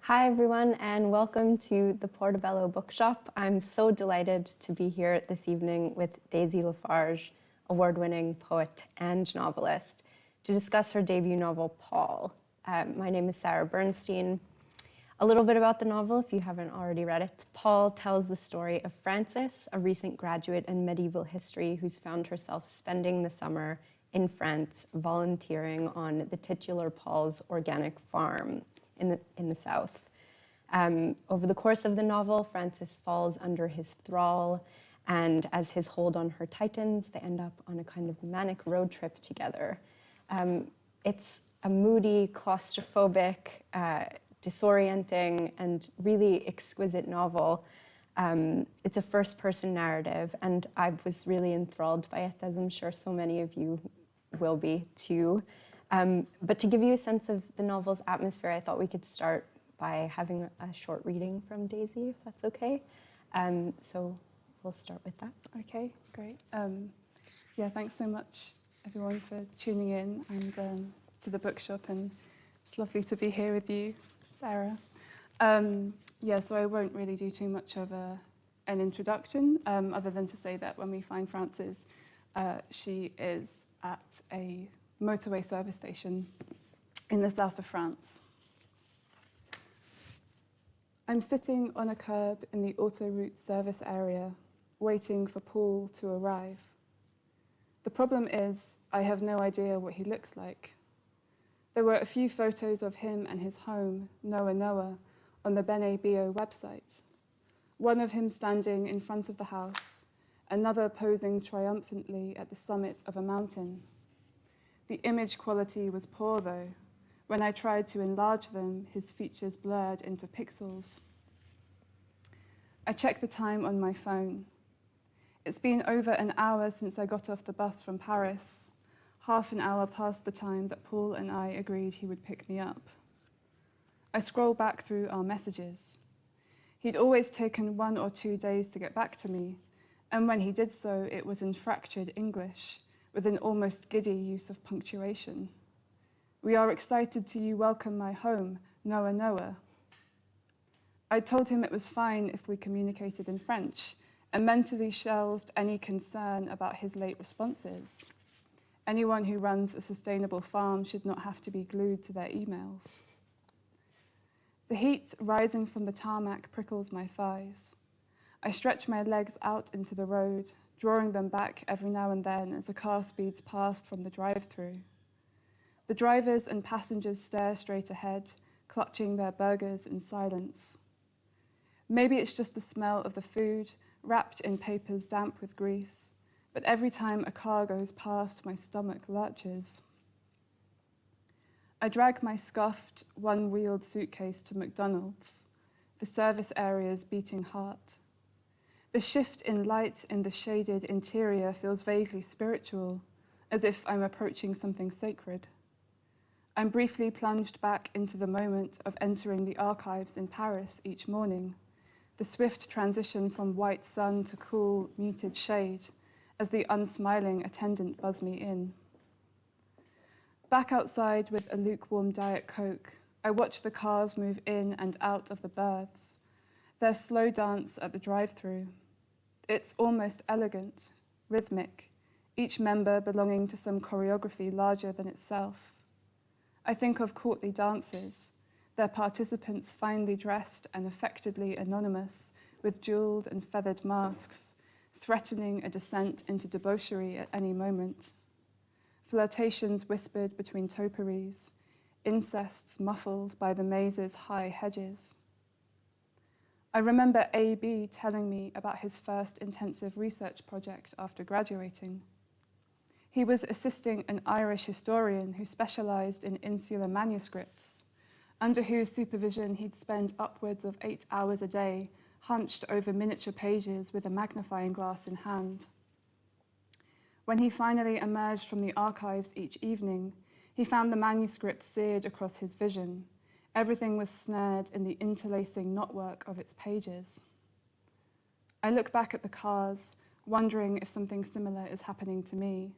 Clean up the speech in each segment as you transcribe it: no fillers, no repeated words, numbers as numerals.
Hi everyone, and welcome to the Portobello Bookshop. I'm so delighted to be here this evening with Daisy Lafarge, award-winning poet and novelist, to discuss her debut novel, Paul. My name is Sarah Bernstein. A little bit about the novel, if you haven't already read it. Paul tells the story of Frances, a recent graduate in medieval history who's found herself spending the summer in France volunteering on the titular Paul's organic farm in the south. Over the course of the novel, Frances falls under his thrall, and as his hold on her tightens, they end up on a kind of manic road trip together. It's a moody, claustrophobic, disorienting, and really exquisite novel. It's a first-person narrative, and I was really enthralled by it, as I'm sure so many of you will be too. But to give you a sense of the novel's atmosphere, I thought we could start by having a short reading from Daisy, if that's okay. So we'll start with that. Okay, great. Yeah, thanks so much, everyone, for tuning in and to the bookshop, and it's lovely to be here with you, Sarah. Yeah, so I won't really do too much of an introduction, other than to say that when we find Frances, she is at a motorway service station in the south of France. I'm sitting on a curb in the autoroute service area, waiting for Paul to arrive. The problem is, I have no idea what he looks like. There were a few photos of him and his home, Noa Noa, on the Bene Bio website. One of him standing in front of the house, another posing triumphantly at the summit of a mountain. The image quality was poor, though. When I tried to enlarge them, his features blurred into pixels. I checked the time on my phone. It's been over an hour since I got off the bus from Paris, half an hour past the time that Paul and I agreed he would pick me up. I scroll back through our messages. He'd always taken 1 or 2 days to get back to me, and when he did so, it was in fractured English, with an almost giddy use of punctuation. We are excited to you welcome my home, Noa Noa. I told him it was fine if we communicated in French, and mentally shelved any concern about his late responses. Anyone who runs a sustainable farm should not have to be glued to their emails. The heat rising from the tarmac prickles my thighs. I stretch my legs out into the road, drawing them back every now and then as a car speeds past from the drive-through. The drivers and passengers stare straight ahead, clutching their burgers in silence. Maybe it's just the smell of the food, wrapped in papers damp with grease, but every time a car goes past, my stomach lurches. I drag my scuffed, one-wheeled suitcase to McDonald's, the service area's beating heart. The shift in light in the shaded interior feels vaguely spiritual, as if I'm approaching something sacred. I'm briefly plunged back into the moment of entering the archives in Paris each morning, the swift transition from white sun to cool, muted shade, as the unsmiling attendant buzz me in. Back outside with a lukewarm Diet Coke, I watch the cars move in and out of the berths, their slow dance at the drive-through. It's almost elegant, rhythmic, each member belonging to some choreography larger than itself. I think of courtly dances, their participants finely dressed and affectedly anonymous, with jeweled and feathered masks, threatening a descent into debauchery at any moment. Flirtations whispered between topiaries, incests muffled by the maze's high hedges. I remember A.B. telling me about his first intensive research project after graduating. He was assisting an Irish historian who specialized in insular manuscripts, under whose supervision he'd spend upwards of 8 hours a day, hunched over miniature pages with a magnifying glass in hand. When he finally emerged from the archives each evening, he found the manuscript seared across his vision. Everything was snared in the interlacing knotwork of its pages. I look back at the cars, wondering if something similar is happening to me.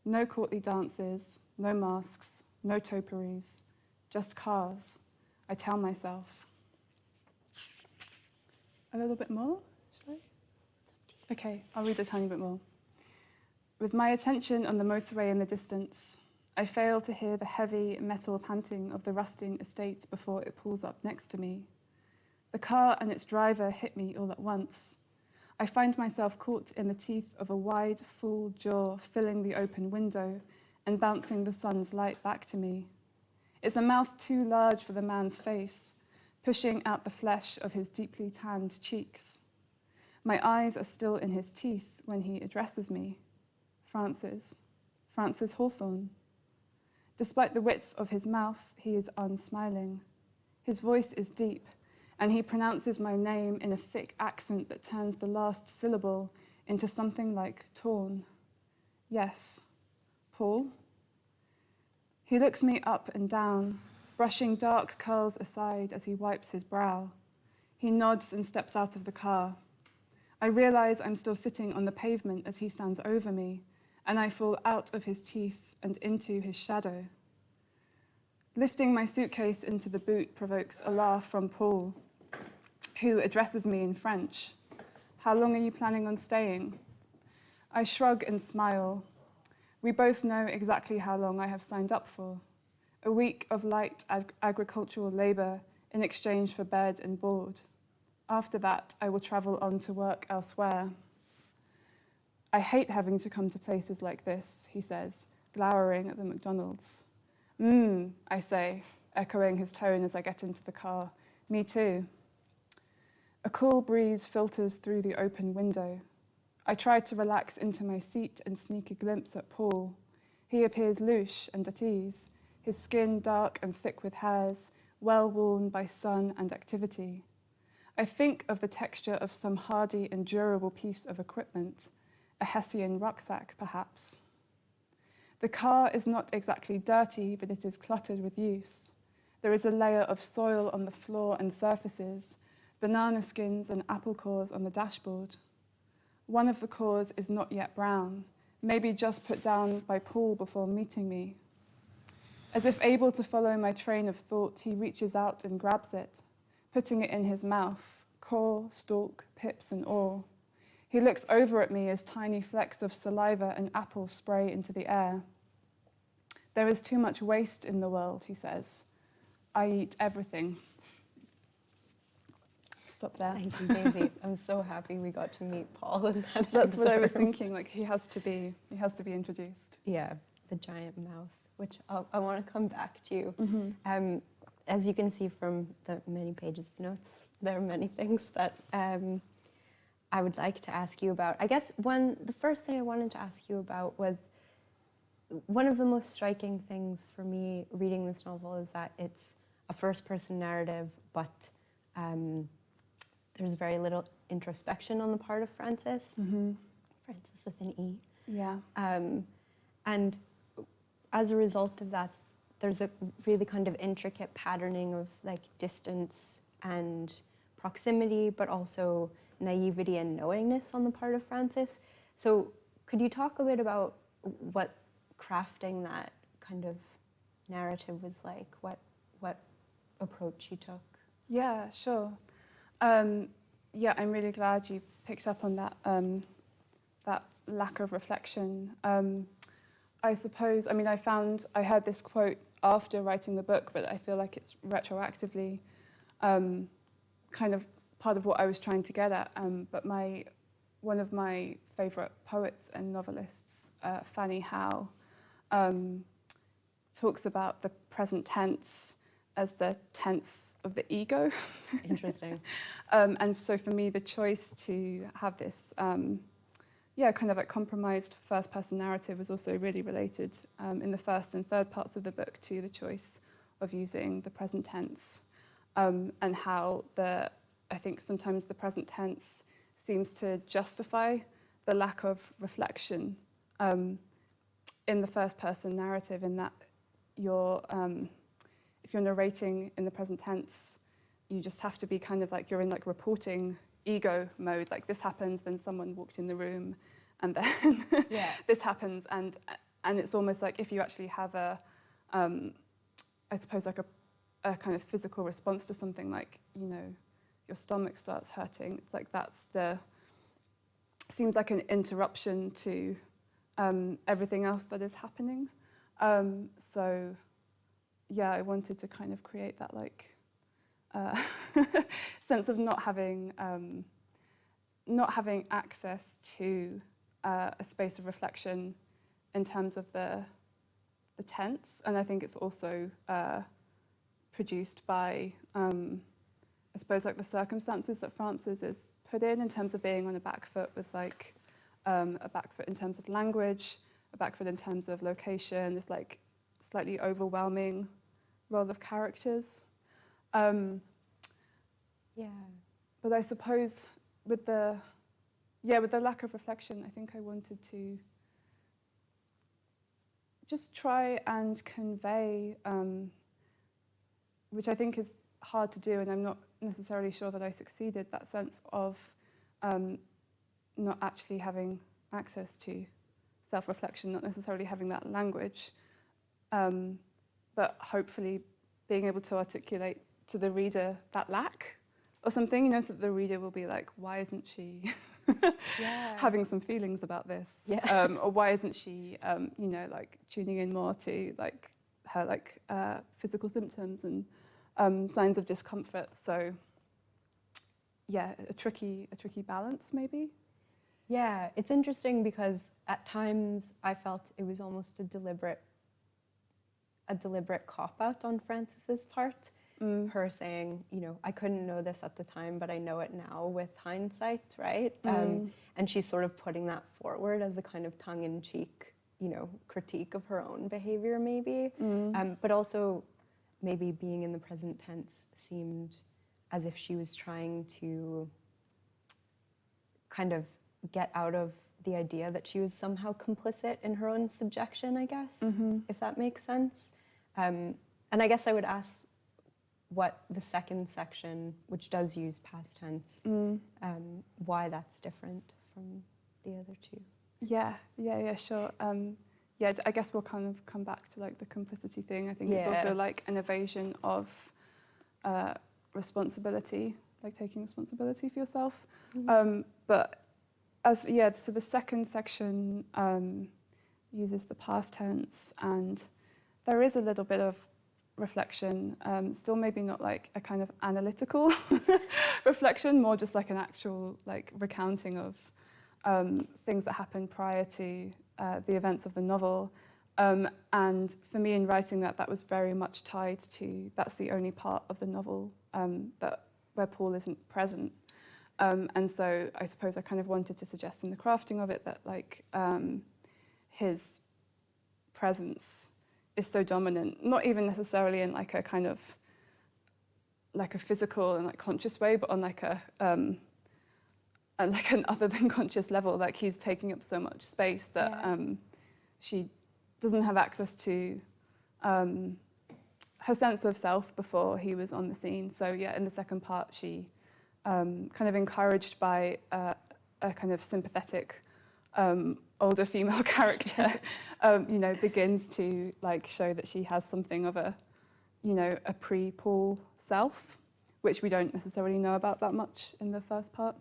No courtly dances, no masks, no topiaries, just cars, I tell myself. A little bit more, should I? Okay, I'll read a tiny bit more. With my attention on the motorway in the distance, I fail to hear the heavy metal panting of the rusting estate before it pulls up next to me. The car and its driver hit me all at once. I find myself caught in the teeth of a wide, full jaw filling the open window and bouncing the sun's light back to me. It's a mouth too large for the man's face, pushing out the flesh of his deeply tanned cheeks. My eyes are still in his teeth when he addresses me. Francis Hawthorne. Despite the width of his mouth, he is unsmiling. His voice is deep, and he pronounces my name in a thick accent that turns the last syllable into something like torn. Yes, Paul? He looks me up and down, brushing dark curls aside as he wipes his brow. He nods and steps out of the car. I realize I'm still sitting on the pavement as he stands over me, and I fall out of his teeth and into his shadow. Lifting my suitcase into the boot provokes a laugh from Paul, who addresses me in French. How long are you planning on staying? I shrug and smile. We both know exactly how long I have signed up for. A week of light agricultural labour in exchange for bed and board. After that, I will travel on to work elsewhere. I hate having to come to places like this, he says, glowering at the McDonald's. I say, echoing his tone as I get into the car. Me too. A cool breeze filters through the open window. I try to relax into my seat and sneak a glimpse at Paul. He appears louche and at ease, his skin dark and thick with hairs, well worn by sun and activity. I think of the texture of some hardy and durable piece of equipment, a Hessian rucksack, perhaps. The car is not exactly dirty, but it is cluttered with use. There is a layer of soil on the floor and surfaces, banana skins and apple cores on the dashboard. One of the cores is not yet brown, maybe just put down by Paul before meeting me. As if able to follow my train of thought, he reaches out and grabs it, putting it in his mouth, core, stalk, pips and all. He looks over at me as tiny flecks of saliva and apple spray into the air. There is too much waste in the world, he says. I eat everything. Stop there. Thank you, Daisy. I'm so happy we got to meet Paul in that That's what I was excerpt. thinking, like he has to be introduced. Yeah, the giant mouth, which I want to come back to. Mm-hmm. As you can see from the many pages of notes, there are many things that I would like to ask you about. I guess the first thing I wanted to ask you about was one of the most striking things for me reading this novel is that it's a first-person narrative, but there's very little introspection on the part of Francis. Mm-hmm. Francis with an E. Yeah. And as a result of that, there's a really kind of intricate patterning of like distance and proximity, but also naivety and knowingness on the part of Francis. So could you talk a bit about what crafting that kind of narrative was like, what approach you took? Yeah, sure. Yeah, I'm really glad you picked up on that that lack of reflection. I suppose, I mean, I heard this quote after writing the book, but I feel like it's retroactively kind of part of what I was trying to get at. But one of my favourite poets and novelists, Fanny Howe, talks about the present tense as the tense of the ego. Interesting. And so for me, the choice to have this, kind of like compromised first-person narrative was also really related in the first and third parts of the book to the choice of using the present tense and how I think sometimes the present tense seems to justify the lack of reflection in the first-person narrative, in that if you're narrating in the present tense, you just have to be kind of like, you're in like reporting ego mode, like this happens, then someone walked in the room, and then this happens, and it's almost like if you actually have I suppose like a a kind of physical response to something, like, you know, your stomach starts hurting. It's like seems like an interruption to everything else that is happening. So yeah, I wanted to kind of create that like sense of not having access to a space of reflection in terms of the tense. And I think it's also produced by, I suppose, like the circumstances that Frances is put in terms of being on a back foot with like a back foot in terms of language, a back foot in terms of location, this like slightly overwhelming role of characters. Yeah. But I suppose with the lack of reflection, I think I wanted to just try and convey, which I think is hard to do, and I'm not necessarily sure that I succeeded, that sense of not actually having access to self-reflection, not necessarily having that language, but hopefully being able to articulate to the reader that lack or something, you know, so that the reader will be like, why isn't she having some feelings about this? Yeah. Or why isn't she, you know, like tuning in more to like her like physical symptoms and signs of discomfort? So yeah, a tricky balance maybe. Yeah, it's interesting because at times I felt it was almost a deliberate cop-out on Frances's part. Her saying, you know, I couldn't know this at the time, but I know it now with hindsight, right? And she's sort of putting that forward as a kind of tongue-in-cheek, you know, critique of her own behavior maybe. But also maybe being in the present tense seemed as if she was trying to kind of get out of the idea that she was somehow complicit in her own subjection, I guess, if that makes sense. And I guess I would ask what the second section, which does use past tense, why that's different from the other two. Yeah, sure. Yeah, I guess we'll kind of come back to like the complicity thing. I think it's also like an evasion of responsibility, like taking responsibility for yourself. But so the second section uses the past tense, and there is a little bit of reflection, still maybe not like a kind of analytical reflection, more just like an actual like recounting of things that happened prior to the events of the novel. And for me in writing that was very much tied to, that's the only part of the novel where Paul isn't present. And so I suppose I kind of wanted to suggest in the crafting of it that like his presence is so dominant, not even necessarily in like a kind of like a physical and like conscious way, but on like like an other than conscious level. Like he's taking up so much space that she doesn't have access to her sense of self before he was on the scene. So yeah, in the second part, she kind of encouraged by a kind of sympathetic older female character, you know, begins to like show that she has something of a, you know, a pre-Paul self, which we don't necessarily know about that much in the first part.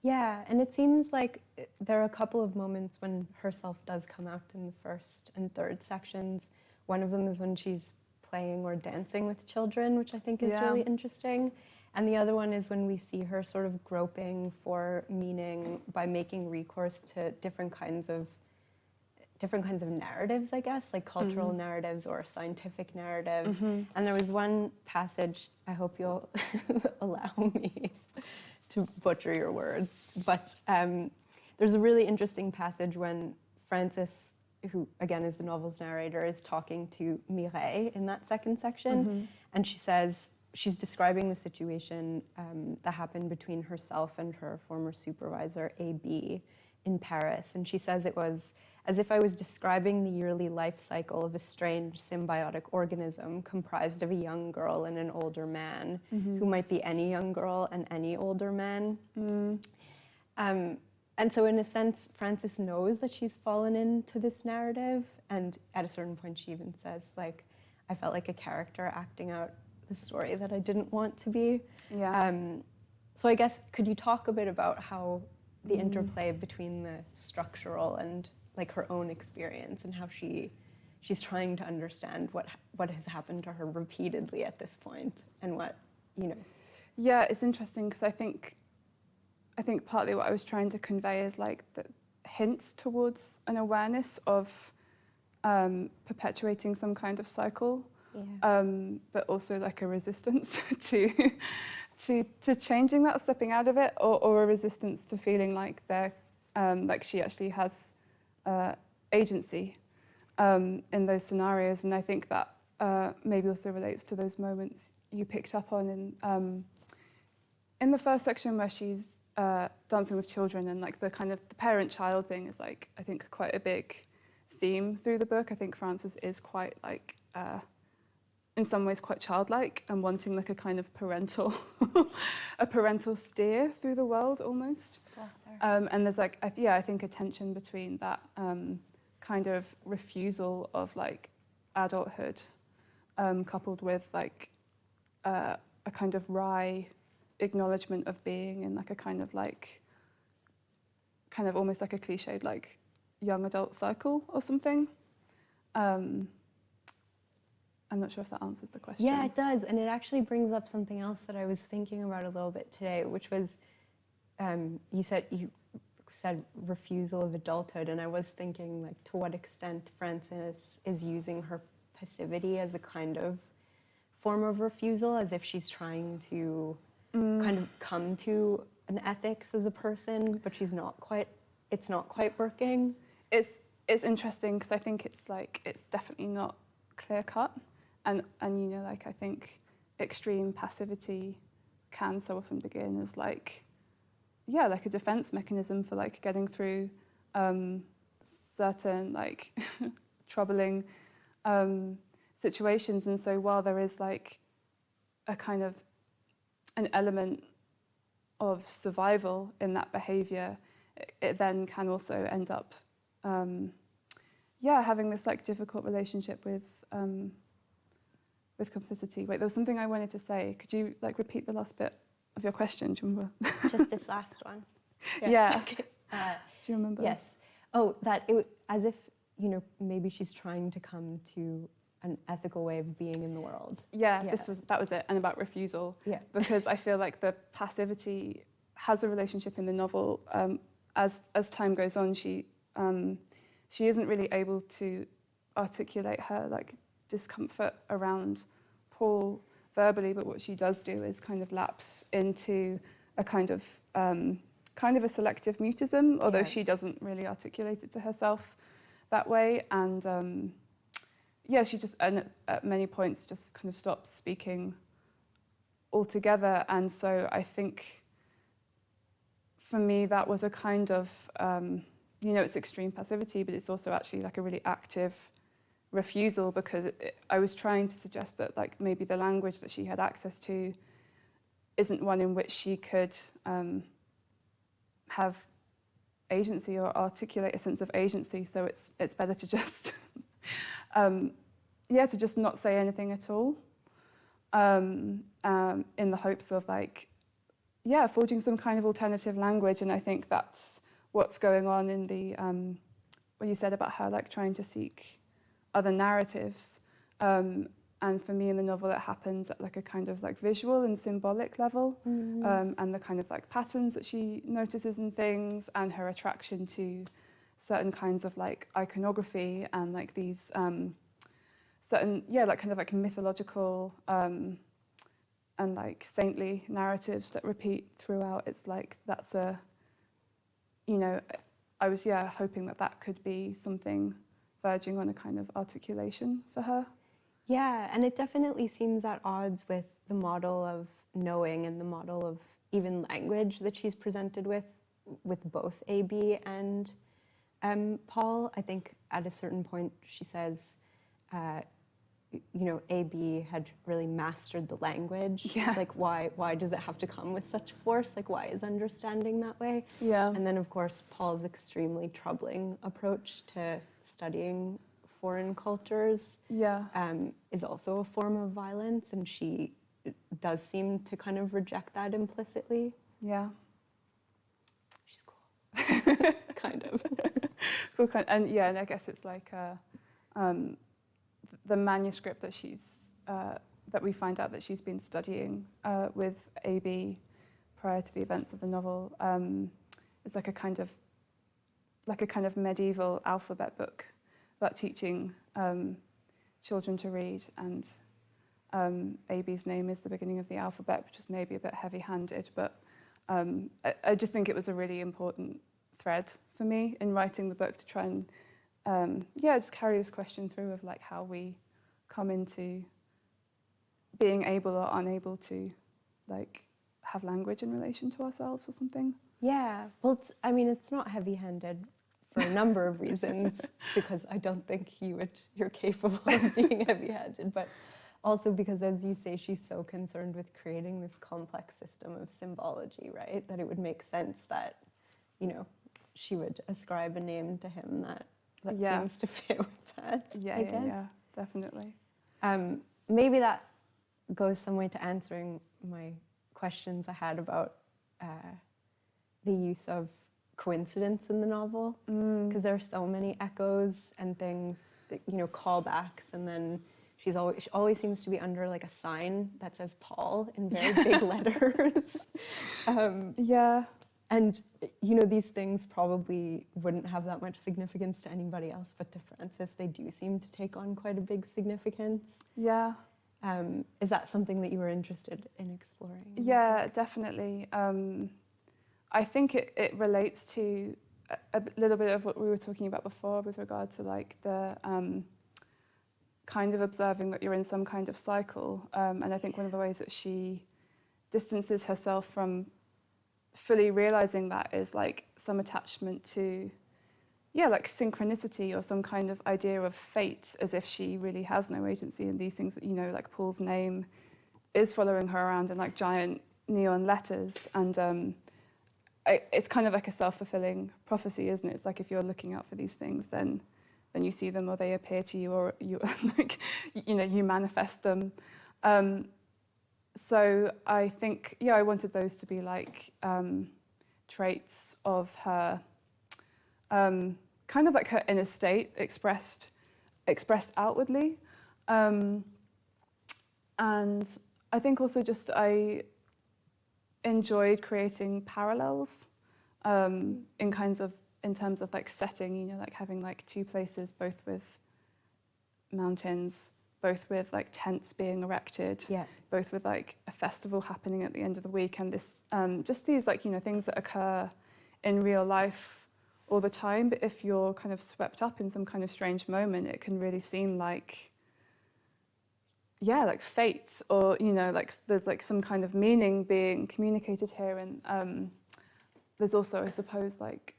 Yeah, and it seems like there are a couple of moments when herself does come out in the first and third sections. One of them is when she's playing or dancing with children, which I think is really interesting. And the other one is when we see her sort of groping for meaning by making recourse to different kinds of narratives, I guess, like cultural narratives or scientific narratives. And there was one passage, I hope you'll allow me to butcher your words, but there's a really interesting passage when Frances, who again is the novel's narrator, is talking to Mireille in that second section, and she says, she's describing the situation that happened between herself and her former supervisor, A.B., in Paris. And she says it was as if I was describing the yearly life cycle of a strange symbiotic organism comprised of a young girl and an older man, who might be any young girl and any older man. And so in a sense, Frances knows that she's fallen into this narrative. And at a certain point, she even says, like, I felt like a character acting out the story that I didn't want to be. Yeah. So I guess, could you talk a bit about how the interplay between the structural and like her own experience, and how she's trying to understand what has happened to her repeatedly at this point, and what, you know. Yeah, it's interesting because I think partly what I was trying to convey is like the hints towards an awareness of perpetuating some kind of cycle, but also like a resistance to changing that, stepping out of it, or a resistance to feeling like they're like she actually has agency in those scenarios. And I think that maybe also relates to those moments you picked up on in the first section where she's dancing with children, and like the kind of the parent-child thing is like, I think, quite a big theme through the book. I think Frances is quite like, in some ways quite childlike, and wanting like a kind of parental, a parental steer through the world almost. And there's like, I think a tension between that kind of refusal of like adulthood, coupled with like a kind of wry acknowledgement of being in like a kind of almost like a cliched like young adult cycle or something. I'm not sure if that answers the question. Yeah, it does. And it actually brings up something else that I was thinking about a little bit today, which was, you said refusal of adulthood. And I was thinking, like, to what extent Frances is using her passivity as a kind of form of refusal, as if she's trying to kind of come to an ethics as a person, but it's not quite working. It's interesting because I think it's definitely not clear cut. And you know, like, I think extreme passivity can so often begin as like a defense mechanism for like getting through certain like troubling situations. And so while there is like a kind of an element of survival in that behavior, it then can also end up having this like difficult relationship with complicity. Wait, there was something I wanted to say. Could you like repeat the last bit of your question? Do you remember? Just this last one. Yeah. Okay. Do you remember? Yes. Oh, that it, as if, you know, maybe she's trying to come to an ethical way of being in the world. Yeah. That was it. And about refusal. Yeah. Because I feel like the passivity has a relationship in the novel. As time goes on, she isn't really able to articulate her like discomfort around Paul verbally, but what she does do is kind of lapse into a kind of a selective mutism, although she doesn't really articulate it to herself that way. And she just, and at many points, just kind of stops speaking altogether. And so I think for me, that was a kind of, it's extreme passivity, but it's also actually like a really active refusal, because I was trying to suggest that like maybe the language that she had access to isn't one in which she could have agency or articulate a sense of agency. So it's better to just to just not say anything at all, in the hopes of like forging some kind of alternative language. And I think that's what's going on in the what you said about her like trying to seek other narratives, and for me in the novel it happens at like a kind of like visual and symbolic level, and the kind of like patterns that she notices in things, and her attraction to certain kinds of like iconography and like these certain like kind of like mythological and like saintly narratives that repeat throughout. It's like that's a, I was hoping that could be something verging on a kind of articulation for her. Yeah, and it definitely seems at odds with the model of knowing and the model of even language that she's presented with both AB and Paul. I think at a certain point she says, AB had really mastered the language. Yeah. Like, why does it have to come with such force? Like, why is understanding that way? Yeah. And then, of course, Paul's extremely troubling approach to studying foreign cultures is also a form of violence. And she does seem to kind of reject that implicitly. Yeah. She's cool. Kind of. Cool. And yeah, and I guess it's like the manuscript that she's that we find out that she's been studying with AB prior to the events of the novel is like a kind of medieval alphabet book about teaching children to read, and AB's name is the beginning of the alphabet, which is maybe a bit heavy-handed, but I just think it was a really important thread for me in writing the book to try and just carry this question through of like how we come into being able or unable to like have language in relation to ourselves or something. Yeah, well, it's not heavy-handed for a number of reasons, because I don't think you're capable of being heavy-handed, but also because, as you say, she's so concerned with creating this complex system of symbology, right? That it would make sense that, she would ascribe a name to him that seems to fit with that, I guess. Yeah, definitely. Maybe that goes some way to answering my questions I had about the use of coincidence in the novel, because there are so many echoes and things, callbacks, and then she always seems to be under like a sign that says Paul in very big letters. And these things probably wouldn't have that much significance to anybody else, but to Frances they do seem to take on quite a big significance. Yeah. Is that something that you were interested in exploring? Yeah, definitely. I think it relates to a little bit of what we were talking about before with regard to like the kind of observing that you're in some kind of cycle. And I think one of the ways that she distances herself from fully realizing that is like some attachment to, like synchronicity or some kind of idea of fate, as if she really has no agency in these things. Like Paul's name is following her around in like giant neon letters, and it's kind of like a self-fulfilling prophecy, isn't it? It's like if you're looking out for these things, then you see them, or they appear to you, or you like you manifest them. So I think I wanted those to be like traits of her, kind of like her inner state expressed outwardly, and I think also just I enjoyed creating parallels in terms of like setting, like having like two places, both with mountains, both with like tents being erected, both with like a festival happening at the end of the week, and this just these like things that occur in real life all the time, but if you're kind of swept up in some kind of strange moment, it can really seem like like fate, or like there's like some kind of meaning being communicated here, and there's also, I suppose, like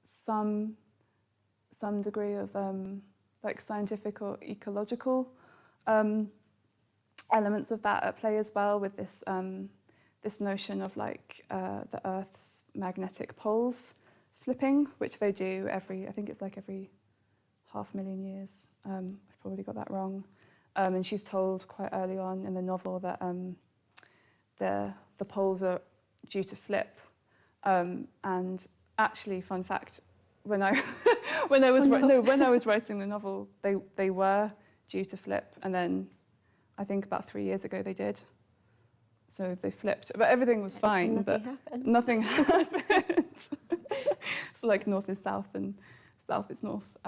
some degree of like scientific or ecological elements of that at play as well, with this this notion of like the Earth's magnetic poles flipping, which they do every 500,000 years. I've probably got that wrong. And she's told quite early on in the novel that the poles are due to flip. And actually, fun fact, when I was writing the novel, they were due to flip, and then I think about 3 years ago they did. So they flipped, but everything was fine. Nothing happened. So like north is south and south is north.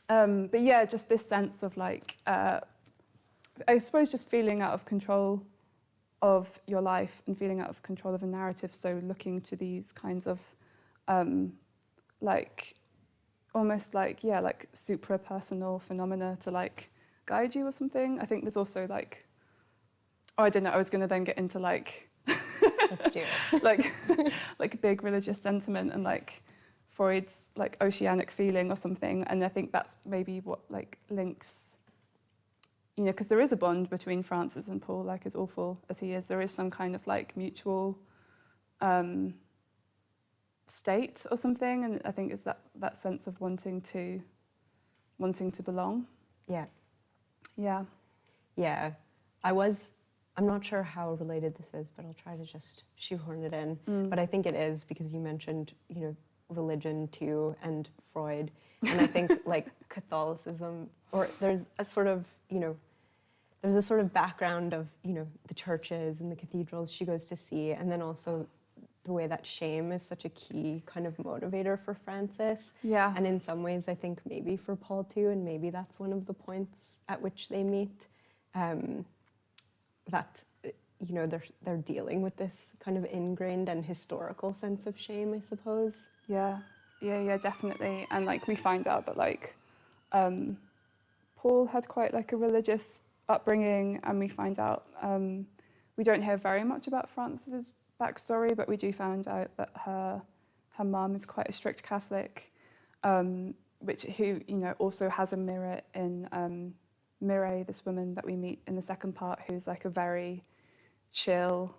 But yeah, just this sense of like, I suppose just feeling out of control of your life and feeling out of control of a narrative. So looking to these kinds of like almost like, like supra-personal phenomena to like guide you or something. I think there's also like, I don't know, I was going to then get into like, let's do it. like big religious sentiment and like Freud's like oceanic feeling or something, and I think that's maybe what like links, because there is a bond between Frances and Paul, like as awful as he is, there is some kind of like mutual state or something, and I think it's that sense of wanting to belong. Yeah. I was I'm not sure how related this is, but I'll try to just shoehorn it in. But I think it is because you mentioned, religion too, and Freud. And I think like Catholicism, or there's a sort of, there's a sort of background of, the churches and the cathedrals she goes to see. And then also the way that shame is such a key kind of motivator for Frances. Yeah. And in some ways, I think maybe for Paul too, and maybe that's one of the points at which they meet. That they're dealing with this kind of ingrained and historical sense of shame, I suppose. Yeah, definitely. And like we find out that like Paul had quite like a religious upbringing, and we find out we don't hear very much about Frances's backstory, but we do find out that her mum is quite a strict Catholic, who also has a mirror in Mireille, this woman that we meet in the second part, who's like a very chill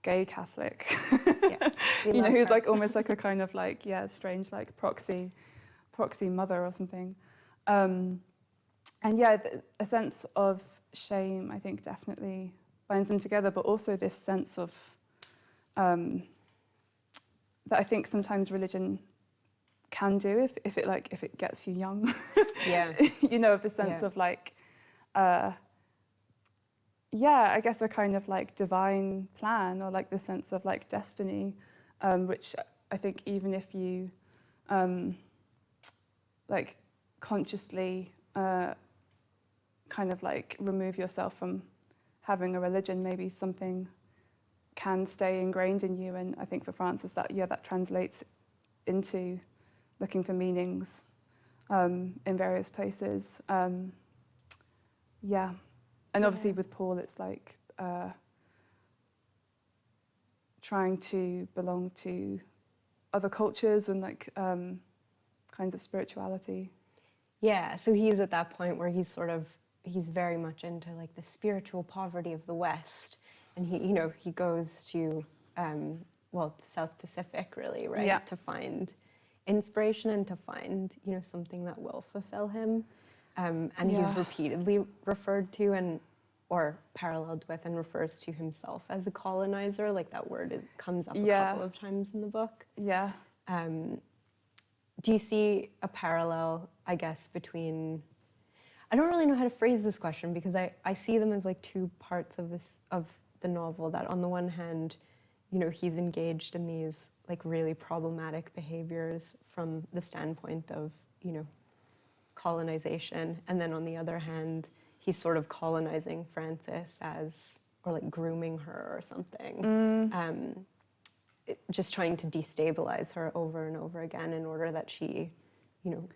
gay Catholic, Yeah, who's like almost like a kind of like strange like proxy mother or something, and a sense of shame I think definitely binds them together, but also this sense of that I think sometimes religion can do if it gets you young. Yeah. The sense of like I guess a kind of like divine plan, or like the sense of like destiny, which I think even if you like consciously kind of like remove yourself from having a religion, maybe something can stay ingrained in you. And I think for Frances that translates into looking for meanings in various places. And obviously with Paul, it's like trying to belong to other cultures and like kinds of spirituality. Yeah, so he's at that point where he's very much into like the spiritual poverty of the West, and he goes to the South Pacific really, right? Yeah. To find inspiration and to find something that will fulfill him. And he's repeatedly referred to or paralleled with and refers to himself as a colonizer. Like that word comes up a couple of times in the book. Yeah. Do you see a parallel, I guess, between... I don't really know how to phrase this question because I see them as like two parts of the novel, that on the one hand, he's engaged in these like really problematic behaviors from the standpoint of, colonization, and then on the other hand he's sort of colonizing Frances or like grooming her or something, just trying to destabilize her over and over again in order that she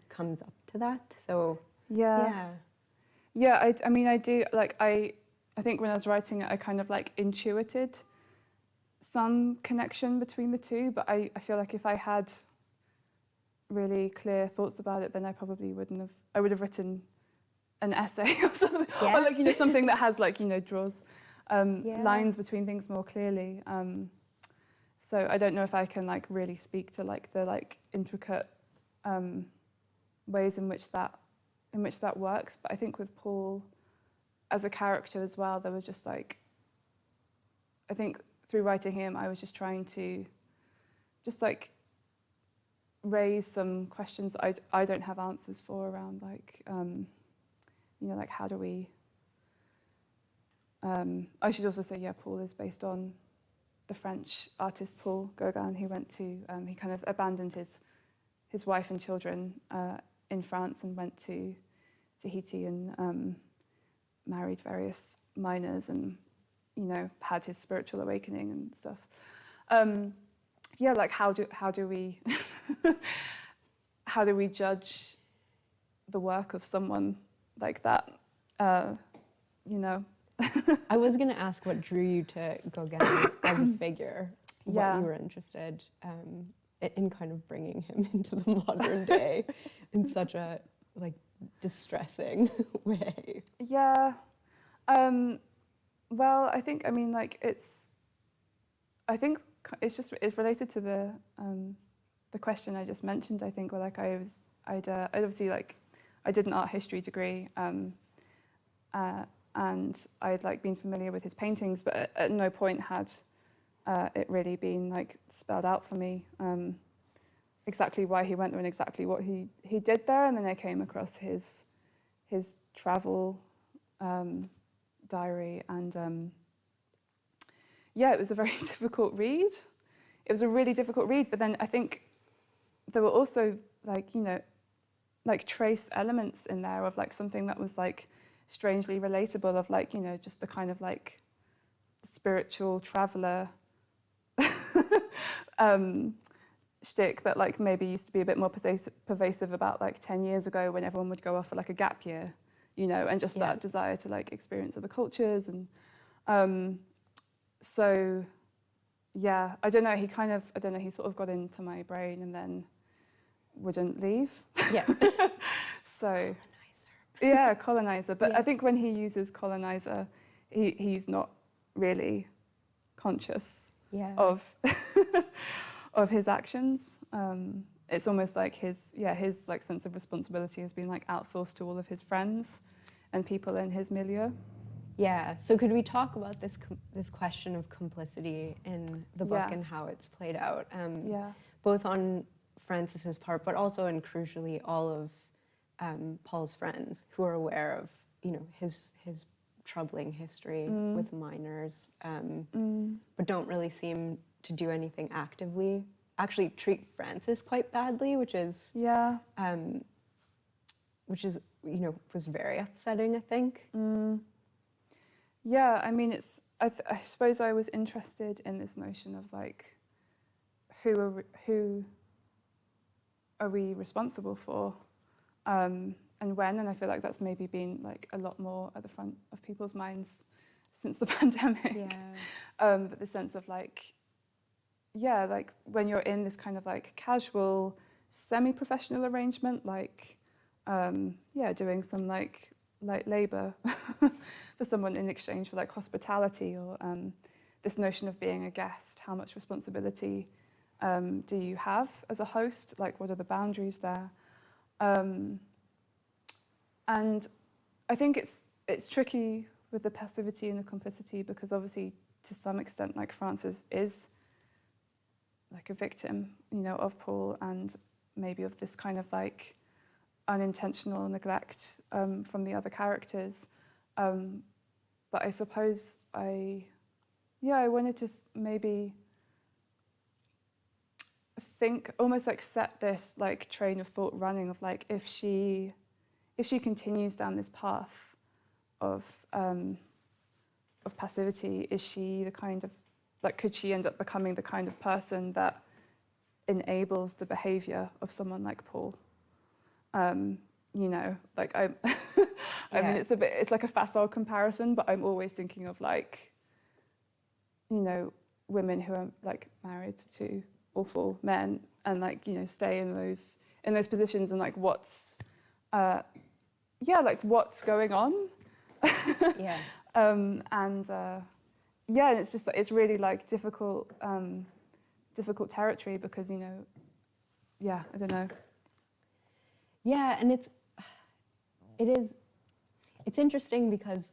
comes up to that. So I mean I do like I think when I was writing it I kind of like intuited some connection between the two, but I feel like if I had really clear thoughts about it, then I probably I would have written an essay or something, or like something that has like draws lines between things more clearly. So I don't know if I can like really speak to like the like intricate ways in which that works, but I think with Paul as a character as well, there was just like, I think through writing him I was just trying to just like raise some questions that I don't have answers for around like, like how do we... I should also say, Paul is based on the French artist Paul Gauguin, who went to, he kind of abandoned his wife and children in France and went to Tahiti and married various miners and, had his spiritual awakening and stuff. Like how do we how do we judge the work of someone like that? I was going to ask what drew you to Gauguin as a figure. What you were interested in kind of bringing him into the modern day in such a like distressing way. Yeah. Well, I think it's related to the question I just mentioned. I think, where like I'd obviously like I did an art history degree, and I'd like been familiar with his paintings, but at no point had it really been like spelled out for me exactly why he went there and exactly what he did there. And then I came across his travel diary, and yeah, it was a very difficult read. It was a really difficult read, but then I think there were also like, you know, like trace elements in there of like something that was like strangely relatable, of like, you know, just the kind of like spiritual traveler shtick that like maybe used to be a bit more pervasive about like 10 years ago when everyone would go off for like a gap year, you know, and just that desire to like experience other cultures. And so yeah, I don't know, he sort of got into my brain and then wouldn't leave. Yeah. So Colonizer. yeah, colonizer. But Yeah. I think when he uses colonizer, he's not really conscious of of his actions. It's almost like his like sense of responsibility has been like outsourced to all of his friends and people in his milieu. Yeah. So could we talk about this question of complicity in the book and how it's played out? Both on Francis's part, but also and crucially all of Paul's friends who are aware of, you know, his troubling history with minors, but don't really seem to do anything actively. Actually, treat Francis quite badly, which is you know, was very upsetting, I think. Yeah, I mean, I suppose I was interested in this notion of like, who are we responsible for, and when? And I feel like that's maybe been like a lot more at the front of people's minds since the pandemic. But the sense of like, like when you're in this kind of like casual, semi-professional arrangement, like, doing some like light labor for someone in exchange for like hospitality, or this notion of being a guest, how much responsibility do you have as a host? Like, what are the boundaries there? And I think it's tricky with the passivity and the complicity, because obviously to some extent, like, Francis is like a victim, you know, of Paul, and maybe of this kind of like unintentional neglect from the other characters. But I suppose I wanted to maybe think, almost like set this like train of thought running of like, if she continues down this path of passivity, is she the kind of, like, could she end up becoming the kind of person that enables the behavior of someone like Paul? You know, like I mean, it's like a facile comparison, but I'm always thinking of like, you know, women who are like married to awful men and like, you know, stay in those positions, and like what's what's going on. And it's just, it's really like difficult territory, because, you know, I don't know. Yeah, and it's interesting because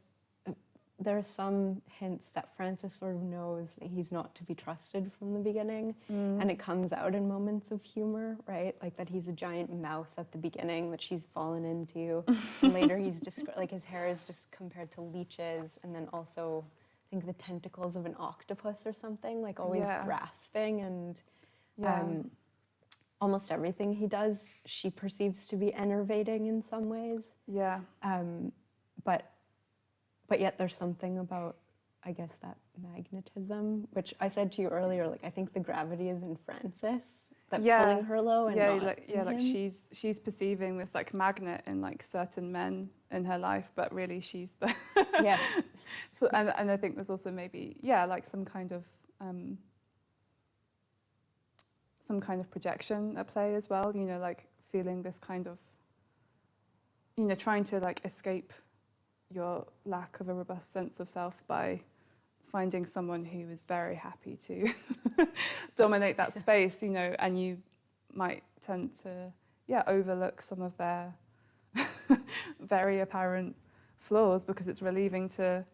there are some hints that Francis sort of knows that he's not to be trusted from the beginning, and it comes out in moments of humor, right? Like that he's a giant mouth at the beginning that she's fallen into. And later he's like his hair is just compared to leeches, and then also I think the tentacles of an octopus or something, like always grasping, and almost everything he does she perceives to be enervating in some ways. But yet there's something about, I guess, that magnetism, which I said to you earlier, like I think the gravity is in Francis, that pulling her low, and not in like him. she's perceiving this like magnet in like certain men in her life, but really she's the and I think there's also maybe like some kind of projection at play as well, you know, like feeling this kind of, you know, trying to like escape your lack of a robust sense of self by finding someone who is very happy to dominate that space, you know, and you might tend to overlook some of their very apparent floors because it's relieving to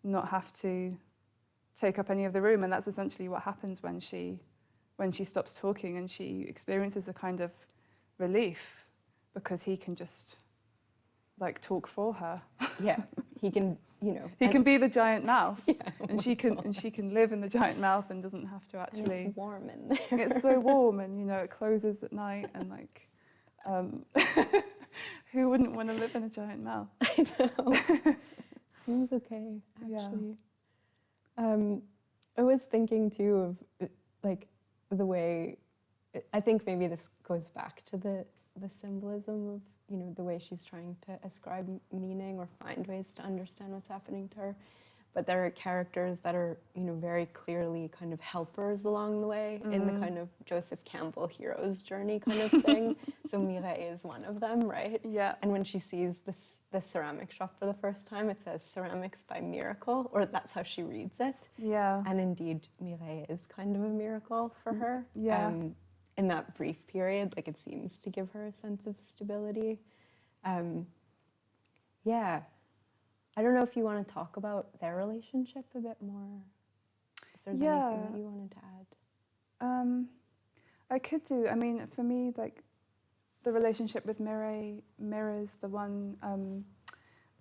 not have to take up any of the room. And that's essentially what happens when she stops talking, and she experiences a kind of relief because he can just like talk for her. Yeah, he can, He can be the giant mouth, Yeah, and she can live in the giant mouth and doesn't have to and actually. it's warm in there. It's so warm, and it closes at night, and like, who wouldn't want to live in a giant mouth? I know. Seems okay, actually. I was thinking too of like the way, I think maybe this goes back to the symbolism of, the way she's trying to ascribe meaning or find ways to understand what's happening to her. But there are characters that are, very clearly kind of helpers along the way in the kind of Joseph Campbell hero's journey kind of thing. So Mireille is one of them, right? Yeah. And when she sees the ceramic shop for the first time, it says ceramics by miracle, or that's how she reads it. Yeah. And indeed, Mireille is kind of a miracle for her. Yeah. In that brief period, like it seems to give her a sense of stability. Yeah. I don't know if you want to talk about their relationship a bit more. If there's anything that you wanted to add. I could do. I mean, for me, like the relationship with Mireille mirrors the one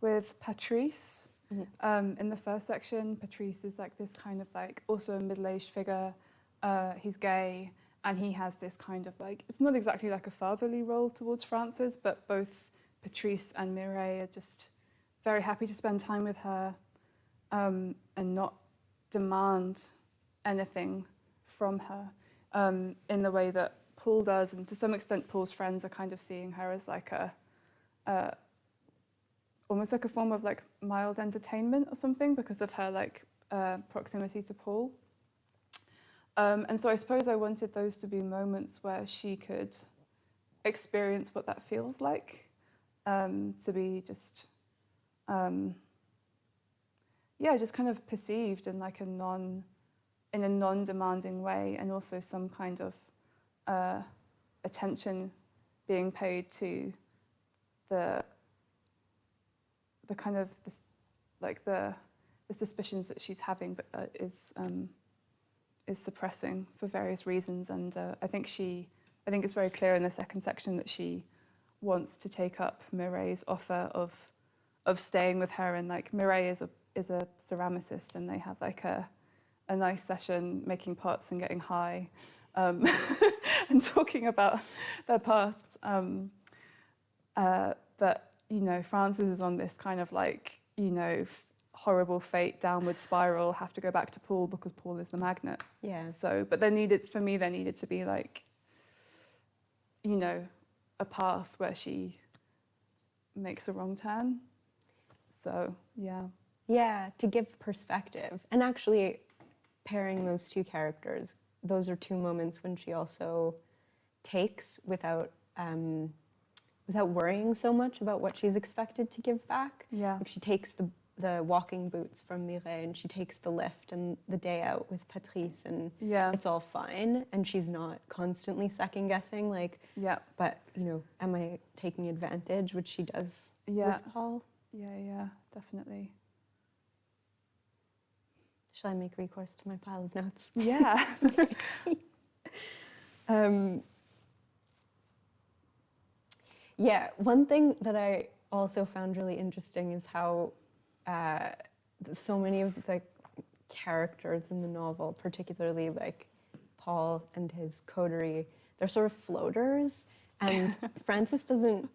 with Patrice. In the first section, Patrice is like this kind of like also a middle-aged figure. He's gay, and he has this kind of like, it's not exactly like a fatherly role towards Frances, but both Patrice and Mireille are just very happy to spend time with her and not demand anything from her in the way that Paul does. And to some extent, Paul's friends are kind of seeing her as like almost like a form of like mild entertainment or something because of her like proximity to Paul. And so I suppose I wanted those to be moments where she could experience what that feels like, to be just, just kind of perceived in like in a non-demanding way, and also some kind of attention being paid to the kind of this, like the suspicions that she's having, but is suppressing for various reasons. And I think it's very clear in the second section that she wants to take up Mireille's offer of staying with her. And like Mireille is a ceramicist, and they have like a nice session making pots and getting high and talking about their pasts. But Frances is on this kind of like horrible fate, downward spiral, have to go back to Paul because Paul is the magnet. Yeah. So, but there needed to be like, a path where she makes a wrong turn. So, yeah. Yeah, to give perspective. And actually, pairing those two characters, those are two moments when she also takes without worrying so much about what she's expected to give back. Yeah. Like she takes the walking boots from Mireille, and she takes the lift and the day out with Patrice, and it's all fine, and she's not constantly second guessing like, but am I taking advantage, which she does with Paul. Yeah, definitely. Shall I make recourse to my pile of notes? Yeah. Yeah, one thing that I also found really interesting is how so many of the characters in the novel, particularly like Paul and his coterie, they're sort of floaters, and Frances doesn't,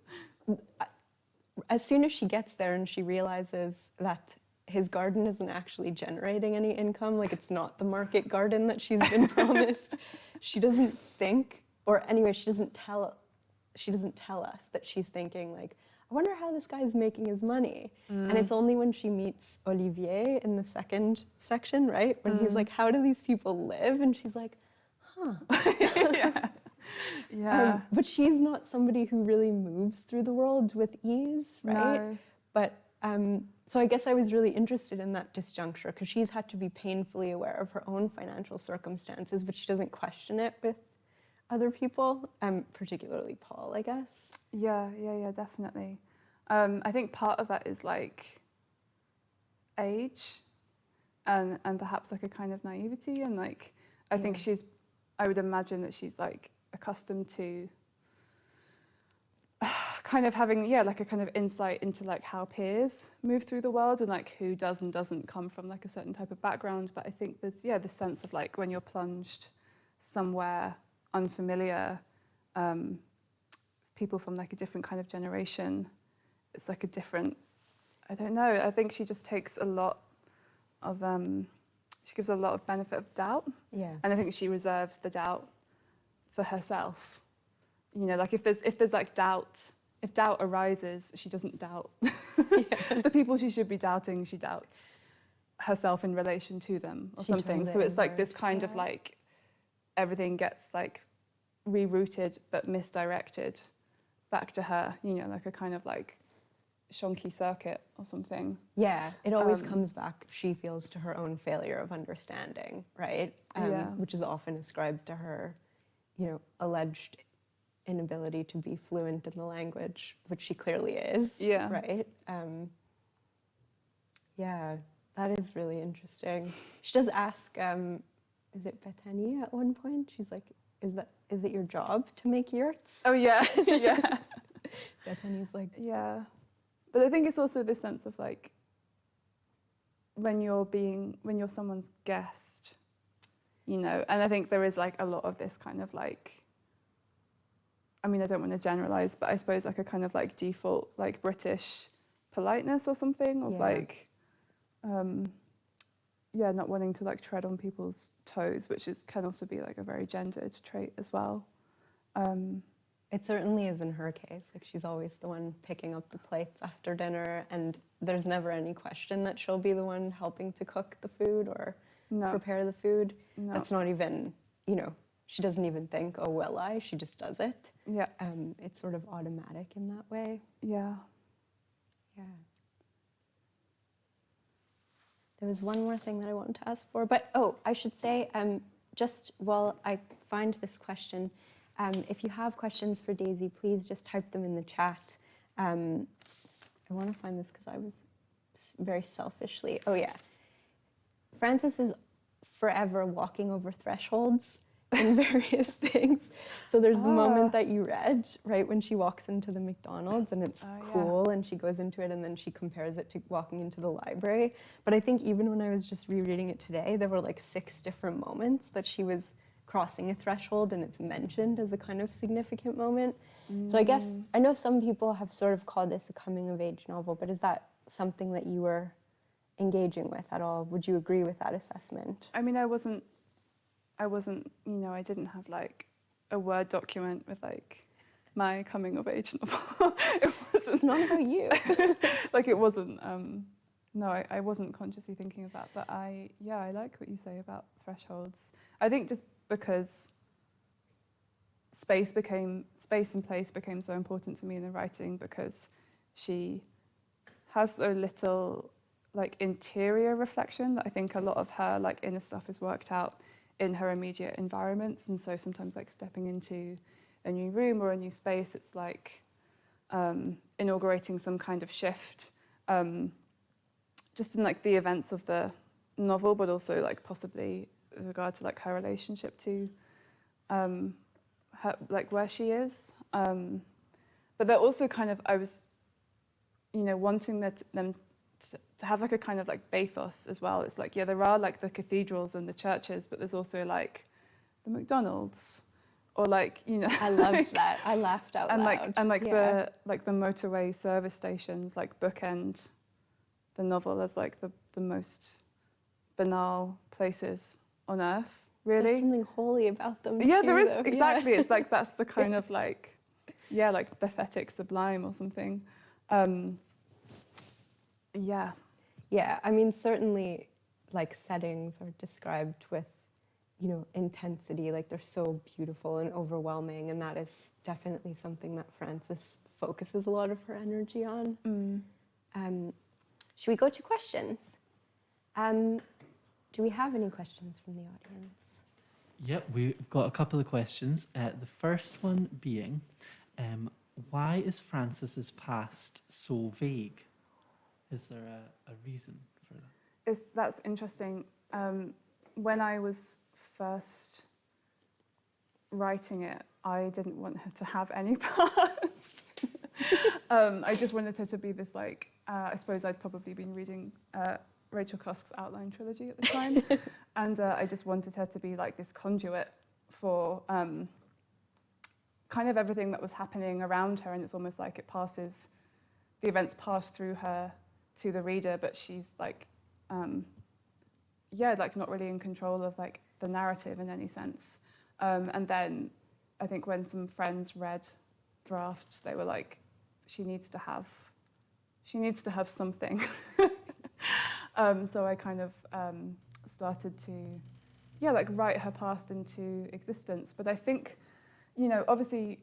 as soon as she gets there and she realizes that his garden isn't actually generating any income, like it's not the market garden that she's been promised, she doesn't think, or anyway, she doesn't tell us that she's thinking like, I wonder how this guy's making his money. And it's only when she meets Olivier in the second section, right? When he's like, how do these people live? And she's like, huh. Yeah. But she's not somebody who really moves through the world with ease, right? No. But so I guess I was really interested in that disjuncture because she's had to be painfully aware of her own financial circumstances, but she doesn't question it with other people, particularly Paul, I guess. Yeah, definitely. I think part of that is like age and perhaps like a kind of naivety, and like I think I would imagine that she's like accustomed to kind of having like a kind of insight into like how peers move through the world and like who does and doesn't come from like a certain type of background. But I think there's this sense of like when you're plunged somewhere unfamiliar, people from like a different kind of generation, it's like a different, I don't know, I think she just takes a lot of she gives a lot of benefit of doubt, and I think she reserves the doubt for herself. You know, like if there's like doubt, if doubt arises, she doesn't doubt the people she should be doubting. She doubts herself in relation to them or something. So it's like this kind of like everything gets like rerouted but misdirected back to her. You know, like a kind of like shonky circuit or something. Yeah, it always comes back, she feels, to her own failure of understanding, right? Which is often ascribed to her, you know, alleged inability to be fluent in the language, which she clearly is, right? Yeah, that is really interesting. She does ask, is it Bethany at one point? She's like, is it your job to make yurts? Oh yeah, yeah. Bethany's like, yeah. But I think it's also this sense of like when you're someone's guest, you know, and I think there is like a lot of this kind of like, I mean, I don't want to generalize, but I suppose like a kind of like default like British politeness or something of like, not wanting to like tread on people's toes, which can also be like a very gendered trait as well. It certainly is in her case. Like she's always the one picking up the plates after dinner, and there's never any question that she'll be the one helping to cook the food or prepare the food. No. That's not even, you know, she doesn't even think, oh, will I? She just does it. Yeah. It's sort of automatic in that way. Yeah. Yeah. There was one more thing that I wanted to ask for, but I should say, just while I find this question, if you have questions for Daisy, please just type them in the chat. I want to find this because I was very selfishly, Frances is forever walking over thresholds in various things. So there's the moment that you read, right, when she walks into the McDonald's and it's cool and she goes into it and then she compares it to walking into the library. But I think even when I was just rereading it today, there were like 6 different moments that she was crossing a threshold and it's mentioned as a kind of significant moment. So I guess, I know some people have sort of called this a coming of age novel, but is that something that you were engaging with at all? Would you agree with that assessment? I mean, I wasn't, you know, I didn't have like a Word document with like my coming of age novel. It's not about you. Like it wasn't, no, I wasn't consciously thinking of that, but I like what you say about thresholds. I think just because space and place became so important to me in the writing, because she has so little like interior reflection that I think a lot of her like inner stuff is worked out in her immediate environments. And so sometimes like stepping into a new room or a new space, it's like inaugurating some kind of shift, just in like the events of the novel, but also like possibly with regard to like her relationship to her, like where she is. But they're also kind of, I was, you know, wanting them to have like a kind of like bathos as well. It's like, there are like the cathedrals and the churches, but there's also like the McDonald's or like, you know. I loved that. I laughed out loud. The motorway service stations like bookend the novel as like the most banal places on earth, really. There's something holy about them too, there is, though. exactly. It's like that's the kind of like, like pathetic sublime or something. Yeah, I mean, certainly like settings are described with, you know, intensity, like they're so beautiful and overwhelming, and that is definitely something that Frances focuses a lot of her energy on. Should we go to questions? Do we have any questions from the audience? Yep, we've got a couple of questions. The first one being, why is Frances's past so vague? Is there a reason for that? That's interesting. When I was first writing it, I didn't want her to have any past. I just wanted her to be this, like, I suppose I'd probably been reading Rachel Cusk's Outline trilogy at the time, and I just wanted her to be like this conduit for kind of everything that was happening around her, and it's almost like the events pass through her to the reader, but she's like, like not really in control of like the narrative in any sense. And then I think when some friends read drafts, they were like, she needs to have something. So I kind of started to, write her past into existence. But I think, obviously,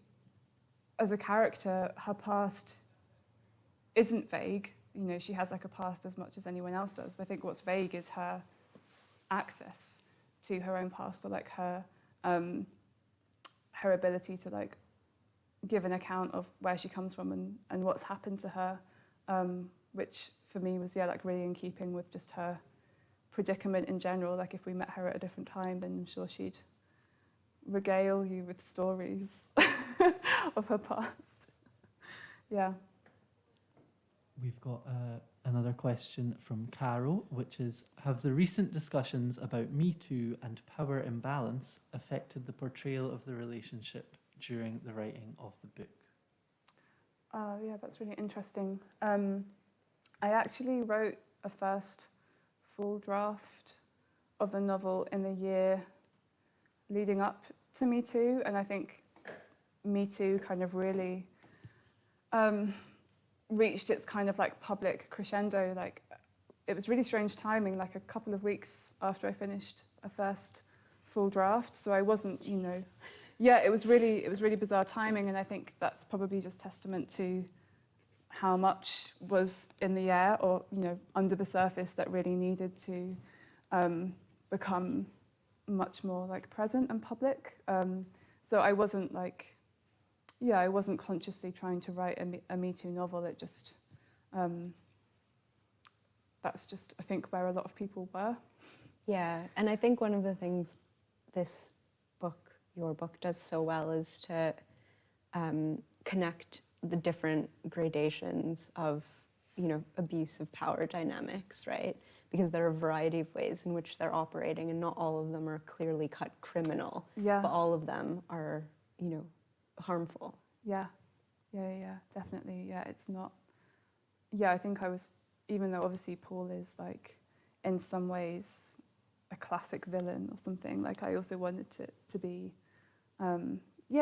as a character, her past isn't vague. She has like a past as much as anyone else does. But I think what's vague is her access to her own past, or like her ability to like give an account of where she comes from and what's happened to her, which for me was really in keeping with just her predicament in general. Like if we met her at a different time, then I'm sure she'd regale you with stories of her past. Yeah. We've got another question from Carol, which is, have the recent discussions about Me Too and power imbalance affected the portrayal of the relationship during the writing of the book? Yeah, that's really interesting. I actually wrote a first full draft of the novel in the year leading up to Me Too, and I think Me Too kind of really reached its kind of like public crescendo. Like it was really strange timing, like a couple of weeks after I finished a first full draft. So I wasn't, it was really bizarre timing, and I think that's probably just testament to how much was in the air or under the surface that really needed to become much more like present and public. So I wasn't like, I wasn't consciously trying to write a Me Too novel. It just, that's just, I think, where a lot of people were. Yeah, and I think one of the things this book, your book, does so well is to connect the different gradations of, abuse of power dynamics, right? Because there are a variety of ways in which they're operating, and not all of them are clearly cut criminal, Yeah. but all of them are, harmful. Yeah, definitely. Yeah, it's not. Yeah, I think I was, even though obviously Paul is like, in some ways, a classic villain or something. Like I also wanted it to be,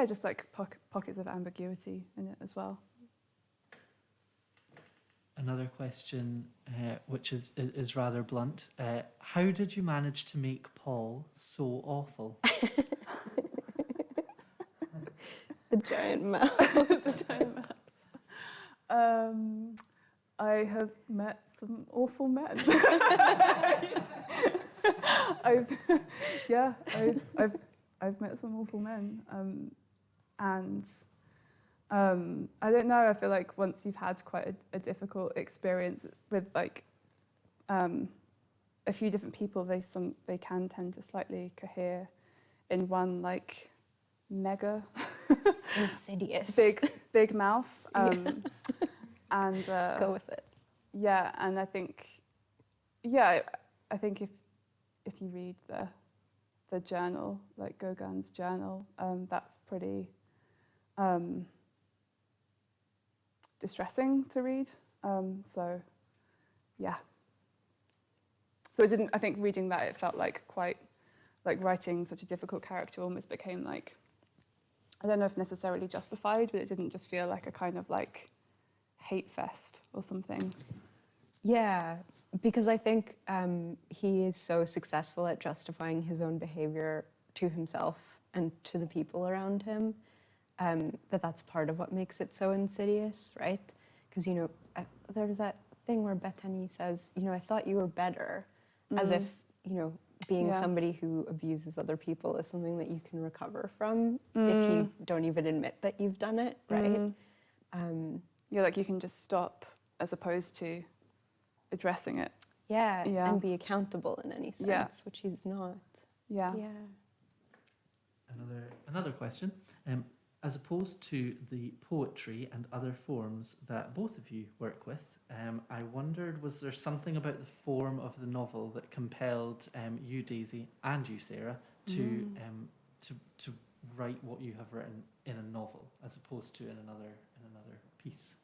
just like pockets of ambiguity in it as well. Another question, which is rather blunt. How did you manage to make Paul so awful? The giant mouth. The giant mouth. I have met some awful men. I've met some awful men, and I don't know. I feel like once you've had quite a difficult experience with like a few different people, they can tend to slightly cohere in one like mega Insidious. big mouth. And go with it. Yeah, and I think if you read the journal, like Gauguin's journal, that's pretty distressing to read. So it didn't. I think reading that, it felt like quite like writing such a difficult character almost became like, I don't know if necessarily justified, but it didn't just feel like a kind of like hate fest or something. Yeah, because I think he is so successful at justifying his own behavior to himself and to the people around him, that's part of what makes it so insidious, right? Because, there was that thing where Bethany says, I thought you were better, as if, being somebody who abuses other people is something that you can recover from if you don't even admit that you've done it, right? Yeah, like you can just stop as opposed to addressing it. Yeah, Yeah. and be accountable in any sense, Yeah. which he's not. Yeah. Yeah. Another question. As opposed to the poetry and other forms that both of you work with, I wondered, was there something about the form of the novel that compelled you, Daisy, and you, Sarah, to write what you have written in a novel as opposed to in another piece?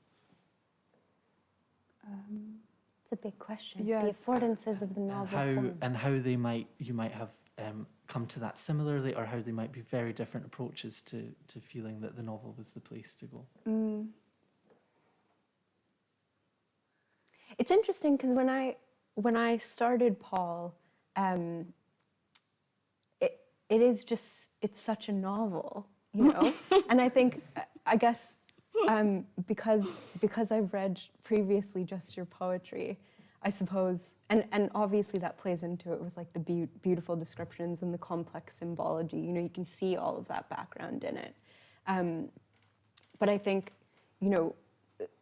It's a big question. Yeah. The affordances of the novel form. And how you might have come to that similarly, or how they might be very different approaches to feeling that the novel was the place to go. It's interesting because when I started Paul, it's such a novel, you know. And I guess because I've read previously just your poetry, I suppose, and obviously that plays into it with like the beautiful descriptions and the complex symbology. You know, you can see all of that background in it. But I think, you know,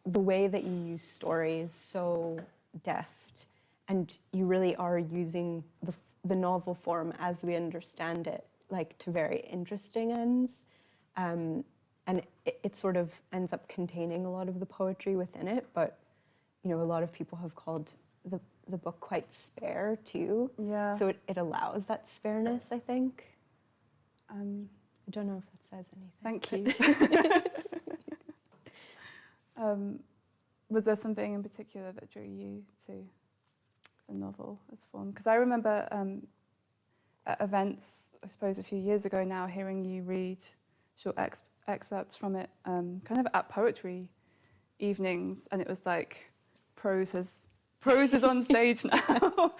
the way that you use story is so deft, and you really are using the novel form as we understand it, like to very interesting ends. And it sort of ends up containing a lot of the poetry within it, but, you know, a lot of people have called the book quite spare too. Yeah. So it allows that spareness, I think. I don't know if that says anything. Thank you. Was there something in particular that drew you to the novel as form? Because I remember at events, I suppose a few years ago now, hearing you read short excerpts from it, kind of at poetry evenings, and it was like prose is on stage now.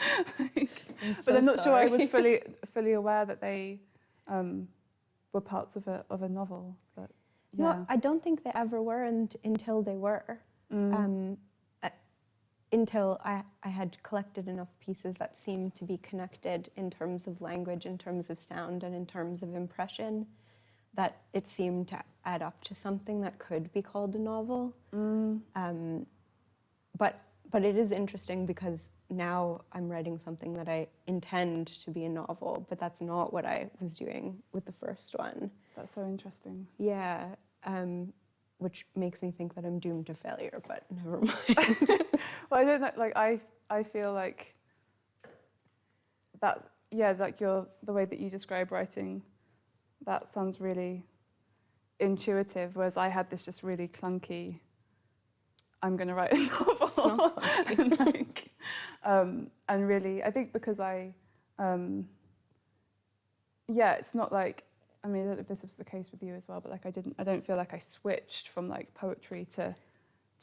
But I'm not sure I was fully aware that they were parts of a novel. But yeah. No, I don't think they ever were until they were. Until I had collected enough pieces that seemed to be connected in terms of language, in terms of sound, and in terms of impression, that it seemed to add up to something that could be called a novel. But it is interesting because now I'm writing something that I intend to be a novel, but that's not what I was doing with the first one. That's so interesting. Yeah, which makes me think that I'm doomed to failure, but never mind. Well, I don't know, like I feel like that, yeah, like the way that you describe writing, that sounds really intuitive, whereas I had this just really clunky, I'm going to write a novel. It's not clunky. And really, I think because it's not like, I mean, I don't know if this was the case with you as well, but like I don't feel like I switched from like poetry to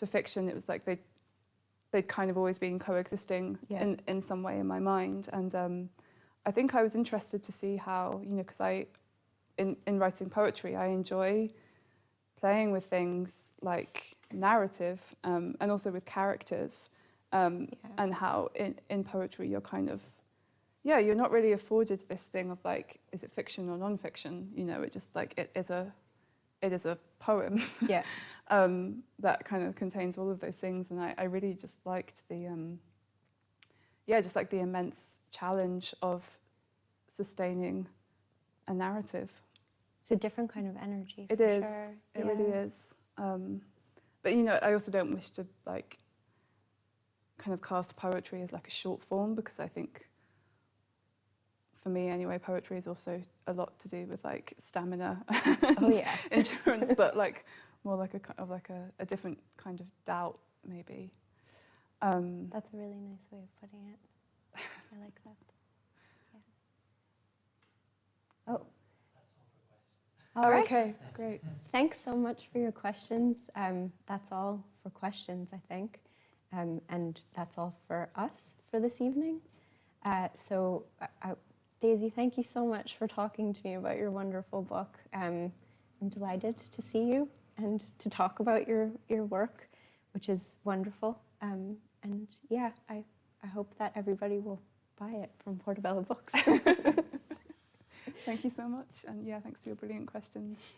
fiction. It was like they'd kind of always been coexisting in some way in my mind. And I think I was interested to see how, you know, because in writing poetry, I enjoy playing with things like narrative and also with characters, and how in poetry you're kind of, you're not really afforded this thing of like, is it fiction or non-fiction? You know, it just like, it is a poem that kind of contains all of those things. And I really just liked the, just like the immense challenge of sustaining a narrative. It's a different kind of energy. It is. Sure. It really is. But you know, I also don't wish to like kind of cast poetry as like a short form, because I think, for me anyway, poetry is also a lot to do with like stamina and endurance, but like more like a kind of like a different kind of doubt, maybe. That's a really nice way of putting it. I like that. Yeah. Oh. All right. Okay, great. Thanks so much for your questions. That's all for questions, I think. And that's all for us for this evening. Daisy, thank you so much for talking to me about your wonderful book. I'm delighted to see you and to talk about your work, which is wonderful. And yeah, I hope that everybody will buy it from Portobello Books. Thank you so much. And yeah, thanks for your brilliant questions.